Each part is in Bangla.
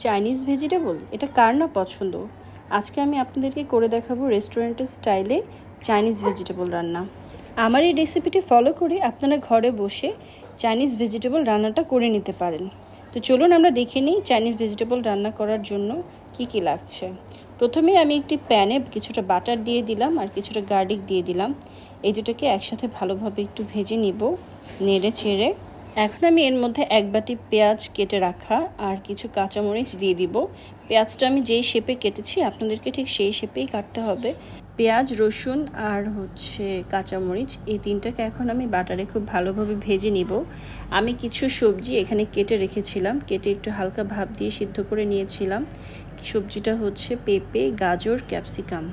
চাইনিজ ভেজিটেবল এটা কার না পছন্দ। আজকে আমি আপনাদেরকে করে দেখাবো রেস্টুরেন্টের স্টাইলে চাইনিজ ভেজিটেবল রান্না। আমার এই রেসিপিটি ফলো করে আপনারা ঘরে বসে চাইনিজ ভেজিটেবল রান্নাটা করে নিতে পারেন। তো চলুন আমরা দেখে নিই চাইনিজ ভেজিটেবল রান্না করার জন্য কি কি লাগছে। প্রথমে আমি একটি প্যানে কিছুটা বাটার দিয়ে দিলাম আর কিছুটা গার্লিক দিয়ে দিলাম। এই দুটোকে একসাথে ভালোভাবে একটু ভেজে নিব নেড়ে ছেড়ে। এখন আমি এর মধ্যে এক বাটি পেঁয়াজ কেটে রাখা আর কিছু কাঁচামরিচ দিয়ে দিব। পেঁয়াজটা আমি যেই শেপে কেটেছি আপনাদেরকে ঠিক সেই শেপেই কাটতে হবে। পেঁয়াজ, রসুন আর কাঁচামরিচ এই তিনটাকে এখন আমি বাটারে খুব ভালোভাবে ভেজে নিব। আমি কিছু সবজি এখানে কেটে রেখেছিলাম, কেটে একটু হালকা ভাপ দিয়ে সিদ্ধ করে নিয়েছিলাম। সবজিটা পেঁপে, গাজর, ক্যাপসিকাম।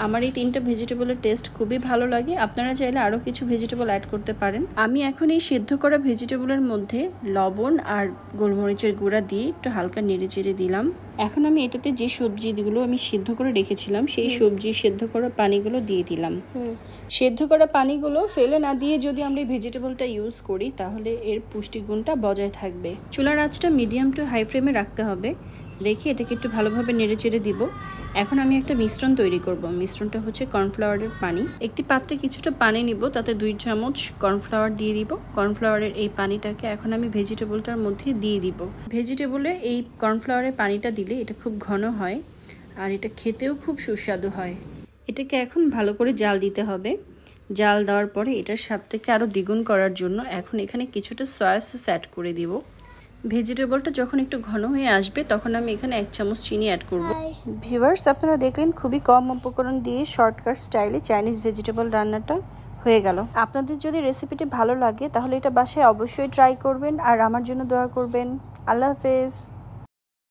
আমার এই তিনটা ভেজিটেবলের টেস্ট খুবই ভালো লাগে। আপনারা চাইলে আরও কিছু ভেজিটেবল অ্যাড করতে পারেন। আমি এখন এই সিদ্ধ করা ভেজিটেবলের মধ্যে লবণ আর গোলমরিচের গুঁড়া দিয়ে একটু হালকা নেড়ে চেড়ে দিলাম। এখন আমি এটাতে যে সবজিগুলো আমি সিদ্ধ করে রেখেছিলাম সেই সবজি সিদ্ধ করা পানিগুলো দিয়ে দিলাম। সিদ্ধ করা পানিগুলো ফেলে না দিয়ে যদি আমরা এই ভেজিটেবলটা ইউজ করি তাহলে এর পুষ্টিগুণটা বজায় থাকবে। চুলার আঁচটা মিডিয়াম টু হাই ফ্লেমে রাখতে হবে। রেখে এটাকে একটু ভালোভাবে নেড়ে চেড়ে দিব। এখন আমি একটা মিশ্রণ তৈরি করব। মিশ্রণটা কর্নফ্লাওয়ারের পানি। একটি পাত্রে কিছুটা পানি নিব, তাতে 2 চামচ কর্নফ্লাওয়ার দিয়ে দিব। কর্নফ্লাওয়ারের এই পানিটাকে এখন আমি ভেজিটেবলটার মধ্যে দিয়ে দিব। ভেজিটেবলে এই কর্নফ্লাওয়ারের পানিটা দিলে এটা খুব ঘন হয় আর এটা খেতেও খুব সুস্বাদু হয়। এটাকে এখন ভালো করে জাল দিতে হবে। জাল দেওয়ার পরে এটার স্বাদটাকে আরও দ্বিগুণ করার জন্য এখন এখানে কিছুটা সয়া সস অ্যাড করে দিব। ভেজিটেবলটা যখন একটু ঘন হয়ে আসবে তখন আমি এখানে 1 চামচ চিনি অ্যাড করব। ভিউয়ার্স, আপনারা দেখলেন খুবই কম উপকরণ দিয়ে শর্টকাট স্টাইলে চাইনিজ ভেজিটেবল রান্নাটা হয়ে গেল। আপনাদের যদি রেসিপিটি ভালো লাগে তাহলে এটা বাসায় অবশ্যই ট্রাই করবেন আর আমার জন্য দোয়া করবেন। আল্লাহ হাফেজ।